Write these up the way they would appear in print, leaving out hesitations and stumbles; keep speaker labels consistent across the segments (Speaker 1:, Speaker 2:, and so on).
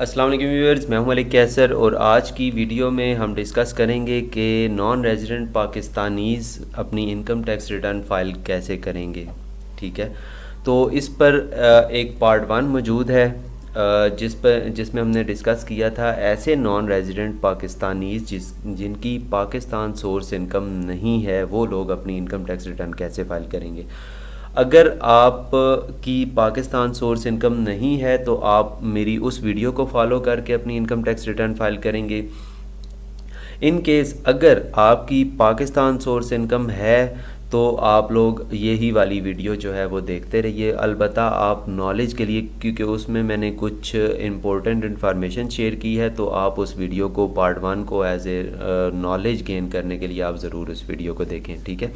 Speaker 1: अस्सलाम वालेकुम व्यूअर्स, मैं हूं मलिक कैसर और आज की वीडियो में हम डिस्कस करेंगे कि नॉन रेजिडेंट पाकिस्तानीज़ अपनी इनकम टैक्स रिटर्न फ़ाइल कैसे करेंगे। ठीक है, तो इस पर एक पार्ट 1 मौजूद है जिसमें हमने डिस्कस किया था ऐसे नॉन रेजिडेंट पाकिस्तानीज़ जिनकी पाकिस्तान सोर्स इनकम नहीं है, वो लोग अपनी इनकम टैक्स रिटर्न कैसे फ़ाइल करेंगे। अगर आप की पाकिस्तान सोर्स इनकम नहीं है तो आप मेरी उस वीडियो को फॉलो करके अपनी इनकम टैक्स रिटर्न फाइल करेंगे। इन केस अगर आपकी पाकिस्तान सोर्स इनकम है तो आप लोग यही वाली वीडियो जो है वो देखते रहिए। अलबत्ता आप नॉलेज के लिए, क्योंकि उसमें मैंने कुछ इम्पोर्टेंट इन्फॉर्मेशन शेयर की है, तो आप उस वीडियो को पार्ट 1 को एज ए नॉलेज गेन करने के लिए आप ज़रूर उस वीडियो को देखें। ठीक है,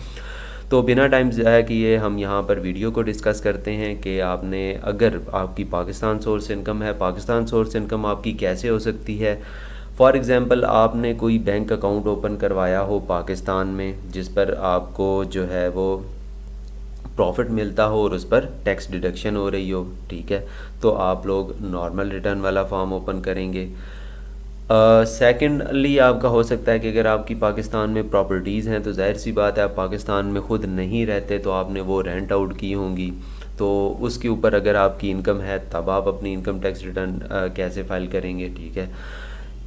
Speaker 1: तो बिना टाइम ज़ाया किए हम यहाँ पर वीडियो को डिस्कस करते हैं कि आपने, अगर आपकी पाकिस्तान सोर्स इनकम है, पाकिस्तान सोर्स इनकम आपकी कैसे हो सकती है। फॉर एग्ज़ाम्पल, आपने कोई बैंक अकाउंट ओपन करवाया हो पाकिस्तान में जिस पर आपको जो है वो प्रॉफिट मिलता हो और उस पर टैक्स डिडक्शन हो रही हो। ठीक है, तो आप लोग नॉर्मल रिटर्न वाला फॉर्म ओपन करेंगे। सेकेंडली आपका हो सकता है कि अगर आपकी पाकिस्तान में प्रॉपर्टीज़ हैं तो जाहिर सी बात है, आप पाकिस्तान में ख़ुद नहीं रहते तो आपने वो रेंट आउट की होंगी, तो उसके ऊपर अगर आपकी इनकम है तब आप अपनी इनकम टैक्स रिटर्न कैसे फ़ाइल करेंगे। ठीक है,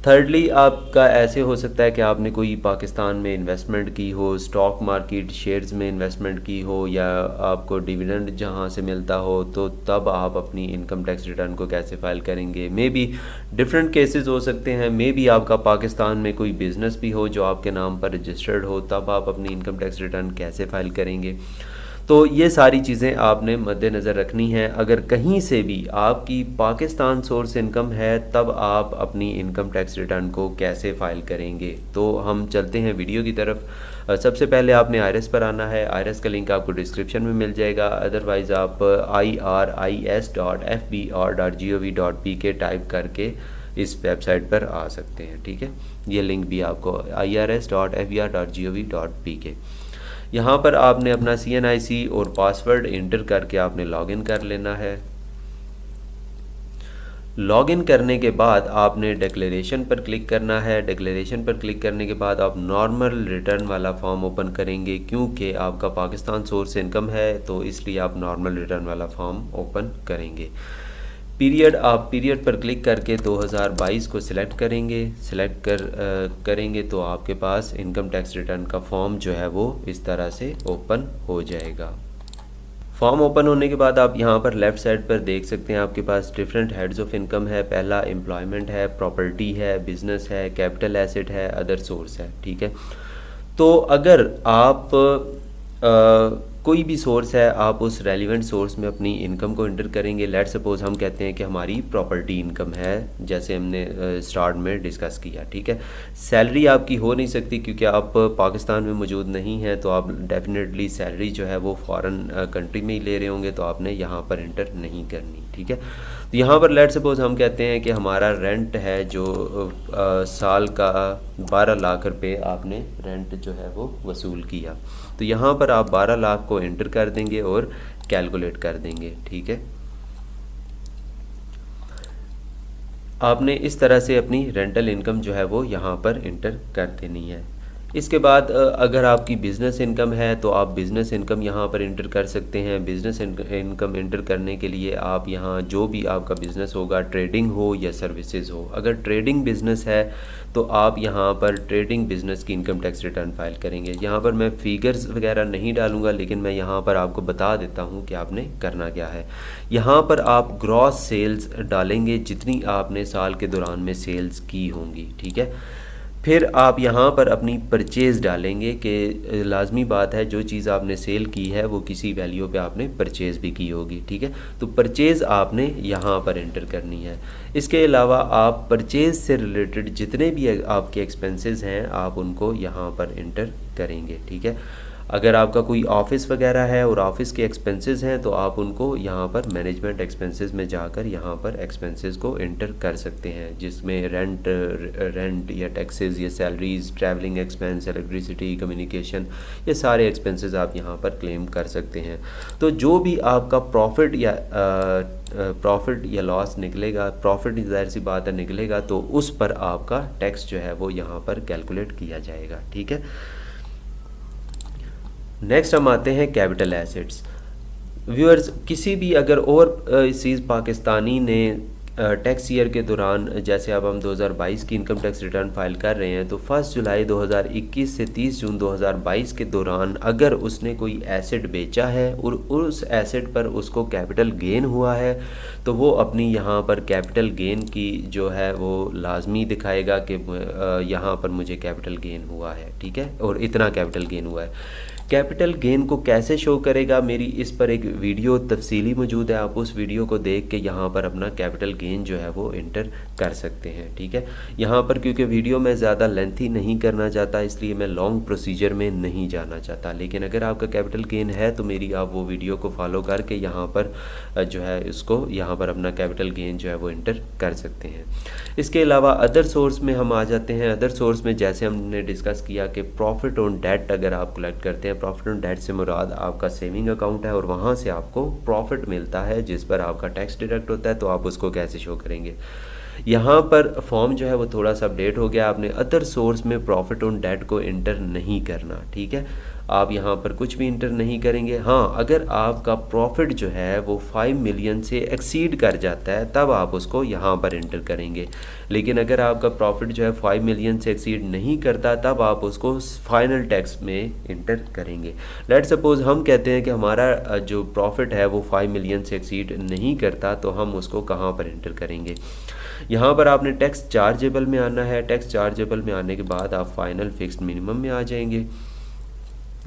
Speaker 1: थर्डली आपका ऐसे हो सकता है कि आपने कोई पाकिस्तान में इन्वेस्टमेंट की हो, स्टॉक मार्केट शेयर्स में इन्वेस्टमेंट की हो, या आपको डिविडेंड जहां से मिलता हो, तो तब आप अपनी इनकम टैक्स रिटर्न को कैसे फ़ाइल करेंगे। मे बी डिफरेंट केसेस हो सकते हैं। मे बी आपका पाकिस्तान में कोई बिज़नेस भी हो जो आपके नाम पर रजिस्टर्ड हो, तब आप अपनी इनकम टैक्स रिटर्न कैसे फ़ाइल करेंगे। तो ये सारी चीज़ें आपने मद्देनज़र रखनी है। अगर कहीं से भी आपकी पाकिस्तान सोर्स इनकम है तब आप अपनी इनकम टैक्स रिटर्न को कैसे फ़ाइल करेंगे। तो हम चलते हैं वीडियो की तरफ। सबसे पहले आपने आईआरएस पर आना है। आईआरएस का लिंक आपको डिस्क्रिप्शन में मिल जाएगा, अदरवाइज़ आप iris.fbr.gov.pk टाइप करके इस वेबसाइट पर आ सकते हैं। ठीक है, ये लिंक भी आपको irs.fbr.gov.pk। यहाँ पर आपने अपना CNIC और पासवर्ड इंटर करके आपने लॉगिन कर लेना है। लॉगिन करने के बाद आपने डिक्लेरेशन पर क्लिक करना है। डिक्लेरेशन पर क्लिक करने के बाद आप नॉर्मल रिटर्न वाला फॉर्म ओपन करेंगे, क्योंकि आपका पाकिस्तान सोर्स इनकम है तो इसलिए आप नॉर्मल रिटर्न वाला फॉर्म ओपन करेंगे। पीरियड, आप पीरियड पर क्लिक करके 2022 को सिलेक्ट करेंगे। करेंगे तो आपके पास इनकम टैक्स रिटर्न का फॉर्म जो है वो इस तरह से ओपन हो जाएगा। फॉर्म ओपन होने के बाद आप यहाँ पर लेफ़्ट साइड पर देख सकते हैं आपके पास डिफरेंट हेड्स ऑफ इनकम है। पहला एम्प्लॉयमेंट है, प्रॉपर्टी है, बिजनेस है, कैपिटल एसेट है, अदर सोर्स है। ठीक है, तो अगर आप कोई भी सोर्स है, आप उस रेलिवेंट सोर्स में अपनी इनकम को इंटर करेंगे। लेट सपोज हम कहते हैं कि हमारी प्रॉपर्टी इनकम है, जैसे हमने स्टार्ट में डिस्कस किया। ठीक है, सैलरी आपकी हो नहीं सकती क्योंकि आप पाकिस्तान में मौजूद नहीं हैं, तो आप डेफिनेटली सैलरी जो है वो फॉरेन कंट्री में ही ले रहे होंगे, तो आपने यहाँ पर इंटर नहीं करनी। ठीक है, तो यहाँ पर लेट सपोज हम कहते हैं कि हमारा रेंट है जो साल का 12 लाख रुपए आपने रेंट जो है वो वसूल किया, तो यहाँ पर आप 12 लाख को एंटर कर देंगे और कैलकुलेट कर देंगे। ठीक है, आपने इस तरह से अपनी रेंटल इनकम जो है वो यहाँ पर इंटर कर देनी है। इसके बाद अगर आपकी बिज़नेस इनकम है तो आप बिज़नेस इनकम यहाँ पर इंटर कर सकते हैं। बिज़नेस इनकम इंटर करने के लिए आप यहाँ जो भी आपका बिज़नेस होगा, ट्रेडिंग हो या सर्विसेज हो, अगर ट्रेडिंग बिज़नेस है तो आप यहाँ पर ट्रेडिंग बिज़नेस की इनकम टैक्स रिटर्न फाइल करेंगे। यहाँ पर मैं फ़िगर्स वगैरह नहीं डालूँगा, लेकिन मैं यहाँ पर आपको बता देता हूँ कि आपने करना क्या है। यहाँ पर आप ग्रॉस सेल्स डालेंगे, जितनी आपने साल के दौरान में सेल्स की होंगी। ठीक है, फिर आप यहाँ पर अपनी परचेज़ डालेंगे कि लाजमी बात है जो चीज़ आपने सेल की है वो किसी वैल्यू पे आपने परचेज़ भी की होगी। ठीक है, तो परचेज़ आपने यहाँ पर एंटर करनी है। इसके अलावा आप परचेज़ से रिलेटेड जितने भी आपके एक्सपेंसेस हैं आप उनको यहाँ पर एंटर करेंगे। ठीक है, अगर आपका कोई ऑफ़िस वगैरह है और ऑफ़िस के एक्सपेंसेस हैं तो आप उनको यहाँ पर मैनेजमेंट एक्सपेंसेस में जाकर यहाँ पर एक्सपेंसेस को इंटर कर सकते हैं, जिसमें रेंट या टैक्सेस या salaries, travelling expense, electricity, communication, ये सारे एक्सपेंसेस आप यहाँ पर क्लेम कर सकते हैं। तो जो भी आपका प्रॉफिट या लॉस निकलेगा, प्रॉफिट ज़ाहिर सी बात है निकलेगा, तो उस पर आपका टैक्स जो है वो यहाँ पर कैलकुलेट किया जाएगा। ठीक है, नेक्स्ट हम आते हैं कैपिटल एसेट्स। व्यूअर्स, किसी भी अगर ओवरसीज़ पाकिस्तानी ने टैक्स ईयर के दौरान, जैसे अब हम 2022 की इनकम टैक्स रिटर्न फाइल कर रहे हैं, तो 1 जुलाई 2021 से 30 जून 2022 के दौरान अगर उसने कोई एसेट बेचा है और उस एसेट पर उसको कैपिटल गेन हुआ है, तो वो अपनी यहाँ पर कैपिटल गेन की जो है वो लाजमी दिखाएगा कि यहाँ पर मुझे कैपिटल गेन हुआ है। ठीक है, और इतना कैपिटल गेन हुआ है। कैपिटल गेन को कैसे शो करेगा, मेरी इस पर एक वीडियो तफसीली मौजूद है, आप उस वीडियो को देख के यहाँ पर अपना कैपिटल गेन जो है वो इंटर कर सकते हैं। ठीक है, यहाँ पर क्योंकि वीडियो मैं ज़्यादा लेंथी नहीं करना चाहता, इसलिए मैं लॉन्ग प्रोसीजर में नहीं जाना चाहता, लेकिन अगर आपका कैपिटल गेन है तो मेरी आप वो वीडियो को फॉलो करके यहाँ पर जो है इसको यहाँ पर अपना कैपिटल गेन जो है वो इंटर कर सकते हैं। इसके अलावा अदर सोर्स में हम आ जाते हैं। अदर सोर्स में जैसे हमने डिस्कस किया कि प्रॉफिट ऑन डेट अगर आप कलेक्ट करते हैं, प्रॉफिट ऑन डेट से मुराद आपका सेविंग अकाउंट है और वहाँ से आपको प्रॉफिट मिलता है जिस पर आपका टैक्स डिडक्ट होता है, तो आप उसको कैसे शो करेंगे। यहाँ पर फॉर्म जो है वो थोड़ा सा अपडेट हो गया, आपने अदर सोर्स में प्रॉफिट ऑन डेट को इंटर नहीं करना। ठीक है, आप यहाँ पर कुछ भी इंटर नहीं करेंगे। हाँ, अगर आपका प्रॉफिट जो है वो 5 मिलियन से एक्सीड कर जाता है तब आप उसको यहाँ पर इंटर करेंगे, लेकिन अगर आपका प्रॉफिट जो है 5 मिलियन से एक्सीड नहीं करता तब आप उसको फाइनल टैक्स में इंटर करेंगे। लेट सपोज़ हम कहते हैं कि हमारा जो प्रॉफिट है वो 5 मिलियन से एक्सीड नहीं करता, तो हम उसको कहाँ पर इंटर करेंगे। यहाँ पर आपने टैक्स चार्जेबल में आना है। टैक्स चार्जेबल में आने के बाद आप फाइनल फिक्स्ड मिनिमम में आ जाएंगे।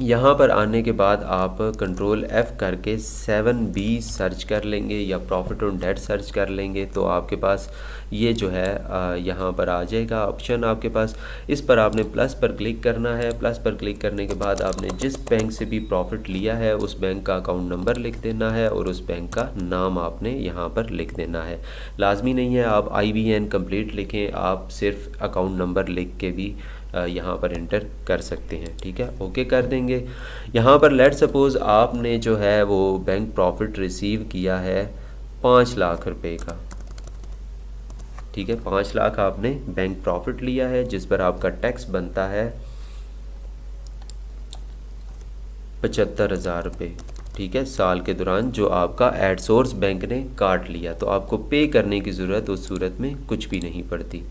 Speaker 1: यहाँ पर आने के बाद आप कंट्रोल F करके 7B सर्च कर लेंगे या प्रॉफिट ऑन डेट सर्च कर लेंगे, तो आपके पास ये जो है यहाँ पर आ जाएगा ऑप्शन आपके पास। इस पर आपने प्लस पर क्लिक करना है। प्लस पर क्लिक करने के बाद आपने जिस बैंक से भी प्रॉफिट लिया है उस बैंक का अकाउंट नंबर लिख देना है और उस बैंक का नाम आपने यहाँ पर लिख देना है। लाजमी नहीं है आप IBN कंप्लीट लिखें, आप सिर्फ अकाउंट नंबर लिख के भी यहाँ पर एंटर कर सकते हैं। ठीक है, ओके कर देंगे। यहाँ पर लेट सपोज़ आपने जो है वो बैंक प्रॉफिट रिसीव किया है 5 लाख रुपए का। ठीक है, 5 लाख आपने बैंक प्रॉफिट लिया है जिस पर आपका टैक्स बनता है 75,000 रुपये। ठीक है, साल के दौरान जो आपका एट सोर्स बैंक ने काट लिया, तो आपको पे करने की ज़रूरत उस सूरत में कुछ भी नहीं पड़ती।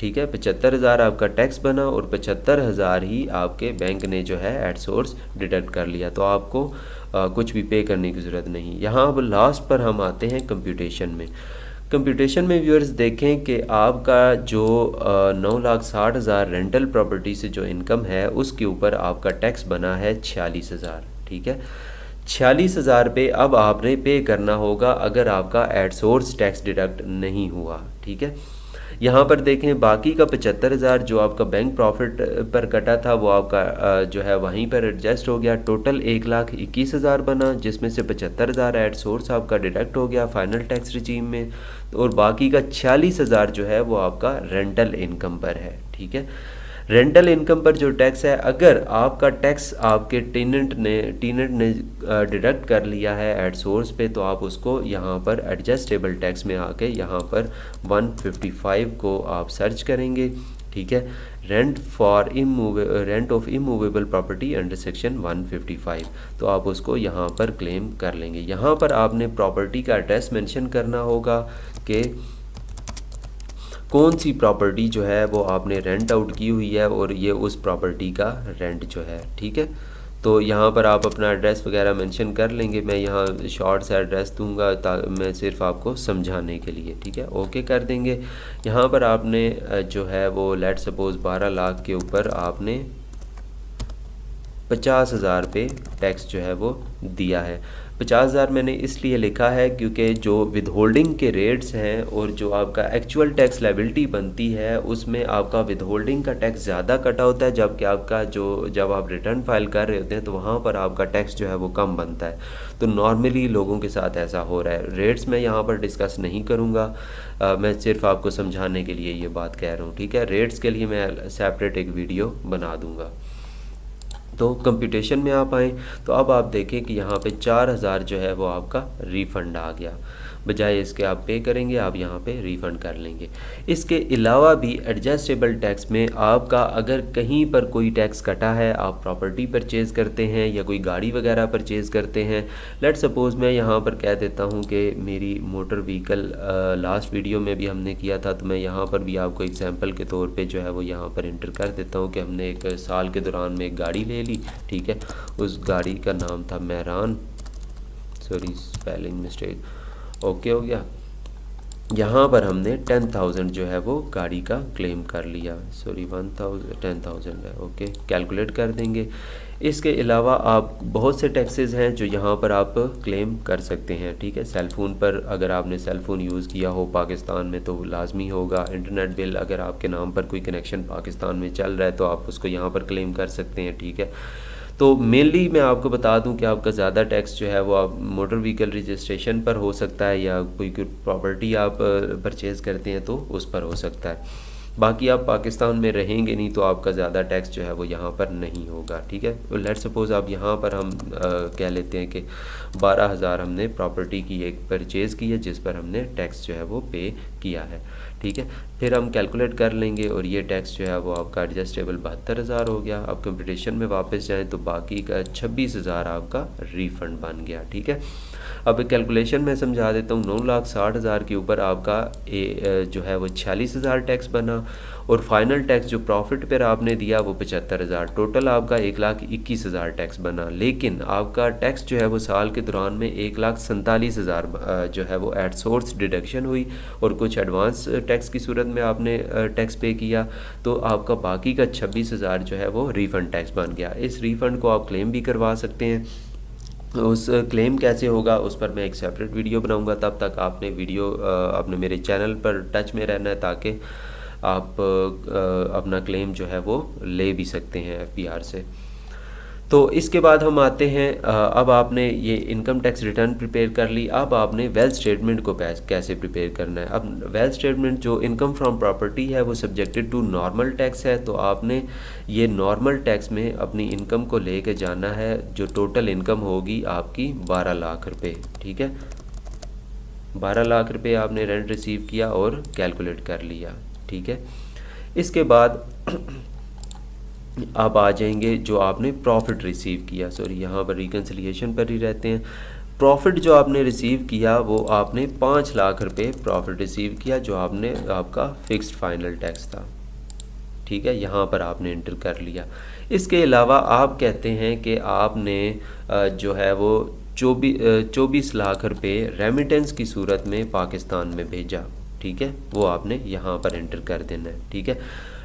Speaker 1: ठीक है, 75,000 आपका टैक्स बना और 75,000 ही आपके बैंक ने जो है एट सोर्स डिडक्ट कर लिया, तो आपको कुछ भी पे करने की ज़रूरत नहीं। यहाँ अब लास्ट पर हम आते हैं कंप्यूटेशन में। कंप्यूटेशन में व्यूअर्स देखें कि आपका जो 9,60,000 रेंटल प्रॉपर्टी से जो इनकम है उसके ऊपर आपका टैक्स बना है 46,000। ठीक है, 46,000 पे अब आपने पे करना होगा अगर आपका एट सोर्स टैक्स डिडक्ट नहीं हुआ। ठीक है, यहाँ पर देखें बाकी का 75,000 जो आपका बैंक प्रॉफिट पर कटा था वो आपका जो है वहीं पर एडजस्ट हो गया। टोटल 1,21,000 बना, जिसमें से 75,000 एट सोर्स आपका डिडक्ट हो गया फाइनल टैक्स रिजीम में, और बाकी का 46,000 जो है वो आपका रेंटल इनकम पर है। ठीक है, रेंटल इनकम पर जो टैक्स है, अगर आपका टैक्स आपके टेनेंट ने डिडक्ट कर लिया है एट सोर्स पे, तो आप उसको यहाँ पर एडजस्टेबल टैक्स में आके यहाँ पर 155 को आप सर्च करेंगे। ठीक है, rent of immovable property under section 155, तो आप उसको यहाँ पर क्लेम कर लेंगे। यहाँ पर आपने प्रॉपर्टी का एड्रेस मेंशन करना होगा कि कौन सी प्रॉपर्टी जो है वो आपने रेंट आउट की हुई है और ये उस प्रॉपर्टी का रेंट जो है। ठीक है, तो यहाँ पर आप अपना एड्रेस वगैरह मेंशन कर लेंगे। मैं यहाँ शॉर्ट सा एड्रेस दूंगा मैं सिर्फ आपको समझाने के लिए। ठीक है, ओके कर देंगे। यहाँ पर आपने जो है वो लेट सपोज़ 12 लाख के ऊपर आपने 50,000 पे टैक्स जो है वो दिया है। 50,000 मैंने इसलिए लिखा है क्योंकि जो विदहोल्डिंग के रेट्स हैं और जो आपका एक्चुअल टैक्स लायबिलिटी बनती है उसमें आपका विदहोल्डिंग का टैक्स ज़्यादा कटा होता है, जबकि आपका जो जब आप रिटर्न फाइल कर रहे होते हैं तो वहाँ पर आपका टैक्स जो है वो कम बनता है। तो नॉर्मली लोगों के साथ ऐसा हो रहा है। रेट्स मैं यहाँ पर डिस्कस नहीं करूँगा, मैं सिर्फ आपको समझाने के लिए ये बात कह रहा हूँ, ठीक है। रेट्स के लिए मैं सेपरेट एक वीडियो बना दूँगा। तो कंप्यूटेशन में आप आएँ तो अब आप देखें कि यहाँ पे 4,000 जो है वो आपका रिफ़ंड आ गया, बजाय इसके आप पे करेंगे आप यहाँ पे रिफ़ंड कर लेंगे। इसके अलावा भी एडजस्टेबल टैक्स में आपका अगर कहीं पर कोई टैक्स कटा है, आप प्रॉपर्टी परचेज़ करते हैं या कोई गाड़ी वगैरह परचेज़ करते हैं, लेट सपोज़ मैं यहाँ पर कह देता हूँ कि मेरी मोटर व्हीकल लास्ट वीडियो में भी हमने किया था, तो मैं यहाँ पर भी आपको एग्जांपल के तौर पे जो है वो यहाँ पर इंटर कर देता हूँ कि हमने एक साल के दौरान में एक गाड़ी ले ली, ठीक है। उस गाड़ी का नाम था Mehran, sorry spelling mistake, okay हो गया। यहाँ पर हमने 10,000 जो है वो गाड़ी का क्लेम कर लिया, सॉरी 10,000 है, ओके, कैलकुलेट कर देंगे। इसके अलावा आप बहुत से टैक्सेस हैं जो यहाँ पर आप क्लेम कर सकते हैं, ठीक है। सेल फ़ोन पर अगर आपने सेल फ़ोन यूज़ किया हो पाकिस्तान में तो लाजमी होगा। इंटरनेट बिल अगर आपके नाम पर कोई कनेक्शन पाकिस्तान में चल रहा है तो आप उसको यहाँ पर क्लेम कर सकते हैं, ठीक है। तो मेनली मैं आपको बता दूं कि आपका ज़्यादा टैक्स जो है वो आप मोटर व्हीकल रजिस्ट्रेशन पर हो सकता है या कोई प्रॉपर्टी आप परचेज़ करते हैं तो उस पर हो सकता है। बाकी आप पाकिस्तान में रहेंगे नहीं तो आपका ज़्यादा टैक्स जो है वो यहाँ पर नहीं होगा, ठीक है। लेट सपोज़ आप यहाँ पर हम कह लेते हैं कि 12,000 हमने प्रॉपर्टी की एक परचेज़ की है जिस पर हमने टैक्स जो है वो पे किया है, ठीक है। फिर हम कैलकुलेट कर लेंगे और ये टैक्स जो है वो आपका एडजस्टेबल 72,000 हो गया। अब कंप्यूटेशन में वापस जाएं तो बाकी का 26,000 आपका रिफ़ंड बन गया, ठीक है। अब कैलकुलेशन में समझा देता हूँ। 9,60,000 के ऊपर आपका जो है वो 46,000 टैक्स बना और फाइनल टैक्स जो प्रॉफिट पर आपने दिया वो 75,000, टोटल आपका 1,21,000 टैक्स बना। लेकिन आपका टैक्स जो है वो साल के दौरान में 1,47,000 जो है वो एट सोर्स डिडक्शन हुई और कुछ एडवांस टैक्स की सूरत में आपने टैक्स पे किया, तो आपका बाकी का 26,000 जो है वो रिफ़ंड टैक्स बन गया। इस रिफ़ंड को आप क्लेम भी करवा सकते हैं। उस क्लेम कैसे होगा उस पर मैं एक सेपरेट वीडियो बनाऊंगा। तब तक आपने मेरे चैनल पर टच में रहना है ताकि आप अपना क्लेम जो है वो ले भी सकते हैं FBR से। तो इसके बाद हम आते हैं, अब आपने ये इनकम टैक्स रिटर्न प्रिपेयर कर ली, अब आपने वेल्थ स्टेटमेंट को कैसे प्रिपेयर करना है। अब वेल्थ स्टेटमेंट जो इनकम फ्रॉम प्रॉपर्टी है वो सब्जेक्टेड टू नॉर्मल टैक्स है, तो आपने ये नॉर्मल टैक्स में अपनी इनकम को लेके जाना है। जो टोटल इनकम होगी आपकी 12 लाख रुपये, ठीक है। 12 लाख रुपये आपने रेंट रिसीव किया और कैलकुलेट कर लिया, ठीक है। इसके बाद आप आ जाएंगे जो आपने प्रॉफिट रिसीव किया, सॉरी यहाँ पर रिकन्सिलिएशन पर ही रहते हैं। प्रॉफिट जो आपने रिसीव किया वो आपने 5 लाख रुपए प्रॉफिट रिसीव किया जो आपका फिक्स्ड फाइनल टैक्स था, ठीक है। यहाँ पर आपने इंटर कर लिया। इसके अलावा आप कहते हैं कि आपने जो है वो 24 लाख रुपए रेमिटेंस की सूरत में पाकिस्तान में भेजा, ठीक है। वो आपने यहाँ पर इंटर कर देना है, ठीक है।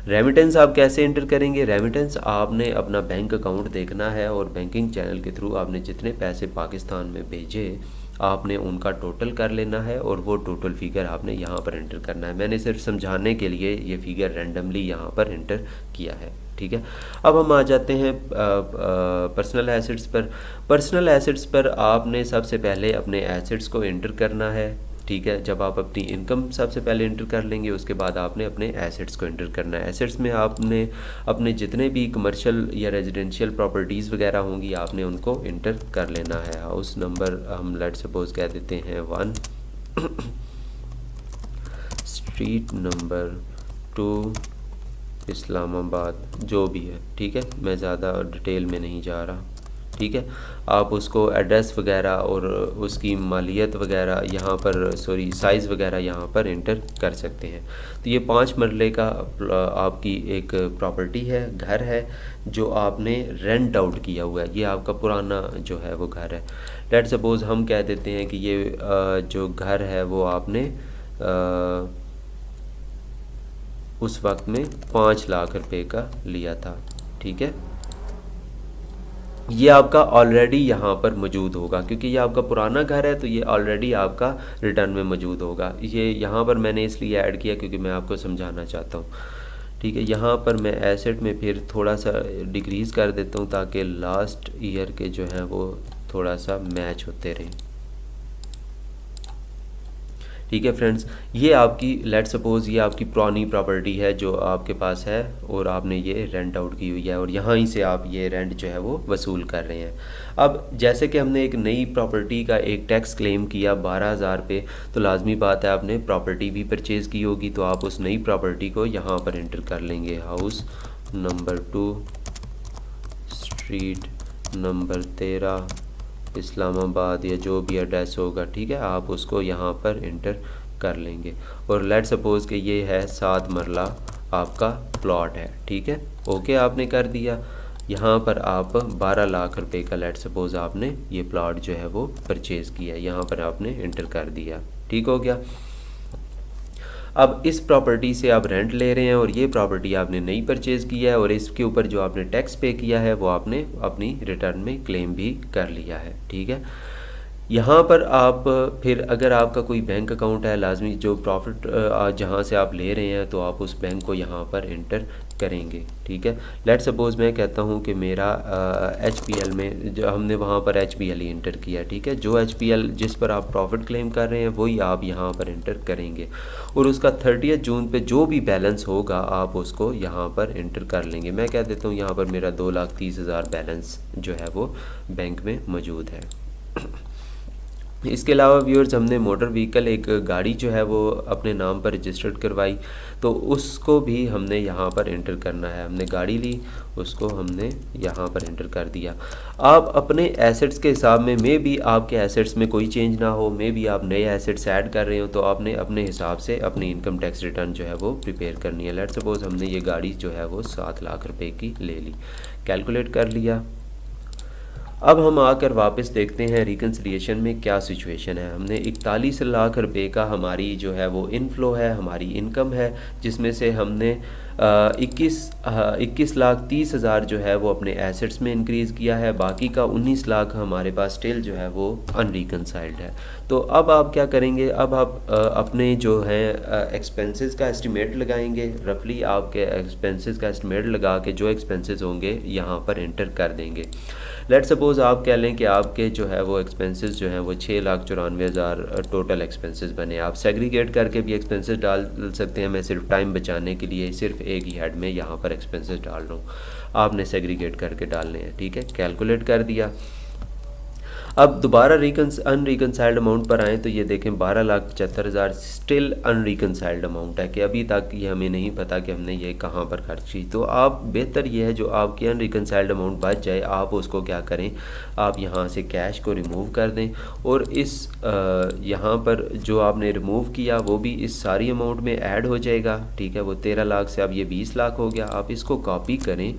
Speaker 1: रेमिटेंस आप कैसे इंटर करेंगे? रेमिटेंस आपने अपना बैंक अकाउंट देखना है और बैंकिंग चैनल के थ्रू आपने जितने पैसे पाकिस्तान में भेजे आपने उनका टोटल कर लेना है और वो टोटल फिगर आपने यहाँ पर इंटर करना है। मैंने सिर्फ समझाने के लिए ये फिगर रैंडमली यहाँ पर इंटर किया है, ठीक है। अब हम आ जाते हैं पर्सनल एसेट्स पर। पर्सनल एसेट्स पर आपने सबसे पहले अपने एसेट्स को इंटर करना है, ठीक है। जब आप अपनी इनकम सबसे पहले इंटर कर लेंगे उसके बाद आपने अपने एसेट्स को इंटर करना है। एसेट्स में आपने अपने जितने भी कमर्शियल या रेजिडेंशियल प्रॉपर्टीज़ वगैरह होंगी आपने उनको इंटर कर लेना है। हाउस नंबर हम लेट सपोज कह देते हैं 1, स्ट्रीट नंबर 2, इस्लामाबाद, जो भी है, ठीक है। मैं ज़्यादा डिटेल में नहीं जा रहा, ठीक है। आप उसको एड्रेस वगैरह और उसकी मालियत वगैरह यहाँ पर साइज़ वगैरह यहाँ पर इंटर कर सकते हैं। तो ये 5 मरले का आपकी एक प्रॉपर्टी है, घर है जो आपने रेंट आउट किया हुआ है। ये आपका पुराना जो है वो घर है। लेट सपोज़ हम कह देते हैं कि ये जो घर है वो आपने उस वक्त में 5 लाख रुपए का लिया था, ठीक है। ये आपका ऑलरेडी यहाँ पर मौजूद होगा, क्योंकि ये आपका पुराना घर है तो ये ऑलरेडी आपका रिटर्न में मौजूद होगा। ये यहाँ पर मैंने इसलिए ऐड किया क्योंकि मैं आपको समझाना चाहता हूँ। ठीक है, यहाँ पर मैं एसेट में फिर थोड़ा सा डिक्रीज़ कर देता हूँ ताकि लास्ट ईयर के जो हैं वो थोड़ा सा मैच होते रहें। ठीक है फ्रेंड्स, ये आपकी लेट सपोज़ ये आपकी पुरानी प्रॉपर्टी है जो आपके पास है और आपने ये रेंट आउट की हुई है और यहाँ ही से आप ये रेंट जो है वो वसूल कर रहे हैं। अब जैसे कि हमने एक नई प्रॉपर्टी का एक टैक्स क्लेम किया 12,000 पे, तो लाजमी बात है आपने प्रॉपर्टी भी परचेज़ की होगी, तो आप उस नई प्रॉपर्टी को यहाँ पर एंटर कर लेंगे। House number 2, street number 13, Islamabad, या जो भी एड्रेस होगा, ठीक है, आप उसको यहाँ पर इंटर कर लेंगे। और लेट सपोज़ कि ये है 7 मरला आपका प्लॉट है। ठीक है, ओके आपने कर दिया। यहाँ पर आप 12 लाख रुपए का लेट सपोज़ आपने ये प्लॉट जो है वो परचेज़ किया, यहाँ पर आपने इंटर कर दिया। ठीक हो गया। अब इस प्रॉपर्टी से आप रेंट ले रहे हैं और ये प्रॉपर्टी आपने नई परचेज़ किया है और इसके ऊपर जो आपने टैक्स पे किया है वो आपने अपनी रिटर्न में क्लेम भी कर लिया है। ठीक है, यहाँ पर आप फिर अगर आपका कोई बैंक अकाउंट है, लाजमी जो प्रॉफिट जहाँ से आप ले रहे हैं तो आप उस बैंक को यहाँ पर इंटर करेंगे। ठीक है, लेट सपोज़ मैं कहता हूँ कि मेरा HPL में जो हमने वहाँ पर HPL ही इंटर किया। ठीक है, जो HPL जिस पर आप प्रॉफिट क्लेम कर रहे हैं वही आप यहाँ पर इंटर करेंगे और उसका 30 जून पे जो भी बैलेंस होगा आप उसको यहाँ पर इंटर कर लेंगे। मैं कह देता हूँ यहाँ पर मेरा 2,30,000 बैलेंस जो है वो बैंक में मौजूद है। इसके अलावा व्यूअर्स, हमने मोटर व्हीकल एक गाड़ी जो है वो अपने नाम पर रजिस्टर्ड करवाई, तो उसको भी हमने यहाँ पर एंटर करना है। हमने गाड़ी ली, उसको हमने यहाँ पर एंटर कर दिया। आप अपने एसेट्स के हिसाब में मे भी आपके एसेट्स में कोई चेंज ना हो, मे भी आप नए एसेट्स ऐड कर रहे हो, तो आपने अपने हिसाब से अपनी इनकम टैक्स रिटर्न जो है वो प्रिपेयर करनी है। लेट सपोज़ हमने ये गाड़ी जो है वो 7 लाख रुपए की ले ली, कैलकुलेट कर लिया। अब हम आकर वापस देखते हैं रिकन्सिलिएशन में क्या सिचुएशन है। हमने 41 लाख रुपए का हमारी जो है वो इनफ्लो है, हमारी इनकम है, जिसमें से हमने 21,30,000 जो है वो अपने एसेट्स में इंक्रीज़ किया है, बाकी का 19 लाख हमारे पास स्टिल जो है वो अनरिकनसाइल्ड है। तो अब आप क्या करेंगे, अब आप अपने जो हैं एक्सपेंसेस का एस्टिमेट लगाएंगे। रफली आपके एक्सपेंसेस का एस्टिमेट लगा के जो एक्सपेंसेस होंगे यहाँ पर एंटर कर देंगे। लेट सपोज़ आप कह लें कि आपके जो है वो एक्सपेंसेस जो हैं वो 6,94,000 टोटल एक्सपेंसेस बने। आप सेग्रीगेट करके भी एक्सपेंसेस डाल सकते हैं। मैं सिर्फ टाइम बचाने के लिए सिर्फ एक ही हेड में यहाँ पर एक्सपेंसेस डाल रहा हूँ, आपने सेग्रीगेट करके डालने हैं। ठीक है, कैलकुलेट कर दिया। अब दोबारा अनरिकनसाइल्ड अमाउंट पर आएँ तो ये देखें 12,75,000 स्टिल अनरिकनसाइल्ड अमाउंट है कि अभी तक ये हमें नहीं पता कि हमने ये कहाँ पर खर्च की। तो आप बेहतर ये है जो आपकी अनरिकनसाइल्ड अमाउंट बच जाए आप उसको क्या करें, आप यहाँ से कैश को रिमूव कर दें और इस यहाँ पर जो आपने रिमूव किया वो भी इस सारी अमाउंट में ऐड हो जाएगा। ठीक है, वो 13 लाख से अब ये 20 लाख हो गया। आप इसको कॉपी करें,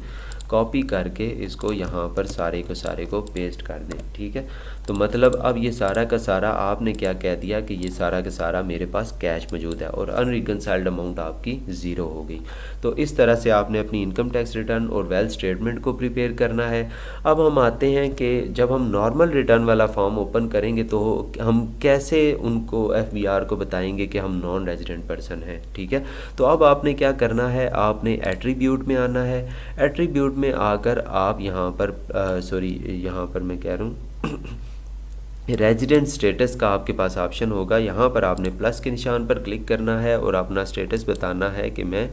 Speaker 1: कॉपी करके इसको यहाँ पर सारे को पेस्ट कर दें। ठीक है, तो मतलब अब ये सारा का सारा आपने क्या कह दिया कि ये सारा का सारा मेरे पास कैश मौजूद है और अनरिकनसाइल्ड अमाउंट आपकी ज़ीरो हो गई। तो इस तरह से आपने अपनी इनकम टैक्स रिटर्न और वेल्थ स्टेटमेंट को प्रिपेयर करना है। अब हम आते हैं कि जब हम नॉर्मल रिटर्न वाला फॉर्म ओपन करेंगे तो हम कैसे उनको FBR को बताएंगे कि हम नॉन रेजिडेंट पर्सन हैं। ठीक है, तो अब आपने क्या करना है, आपने एट्रीब्यूट में आना है। एट्रीब्यूट में आकर आप यहाँ पर यहाँ पर मैं कह रहा हूँ रेजिडेंट स्टेटस का आपके पास ऑप्शन होगा। यहाँ पर आपने प्लस के निशान पर क्लिक करना है और अपना स्टेटस बताना है कि मैं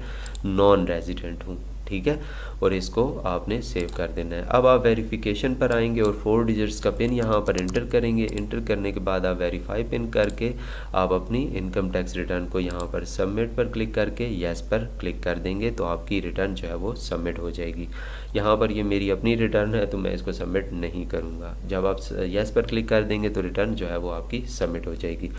Speaker 1: नॉन रेजिडेंट हूँ। ठीक है, और इसको आपने सेव कर देना है। अब आप वेरिफिकेशन पर आएंगे और 4 डिजिट्स का पिन यहाँ पर एंटर करेंगे। एंटर करने के बाद आप वेरीफाई पिन करके आप अपनी इनकम टैक्स रिटर्न को यहाँ पर सबमिट पर क्लिक करके येस पर क्लिक कर देंगे तो आपकी रिटर्न जो है वो सबमिट हो जाएगी। यहाँ पर ये मेरी अपनी रिटर्न है तो मैं इसको सबमिट नहीं करूँगा। जब आप येस पर क्लिक कर देंगे तो रिटर्न जो है वो आपकी सबमिट हो जाएगी।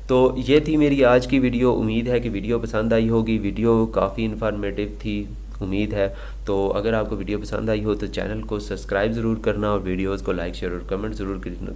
Speaker 1: तो ये थी मेरी आज की वीडियो। उम्मीद है कि वीडियो पसंद आई होगी। वीडियो काफ़ी इन्फॉर्मेटिव थी, उम्मीद है। तो अगर आपको वीडियो पसंद आई हो तो चैनल को सब्सक्राइब ज़रूर करना और वीडियोस को लाइक शेयर और कमेंट ज़रूर करना।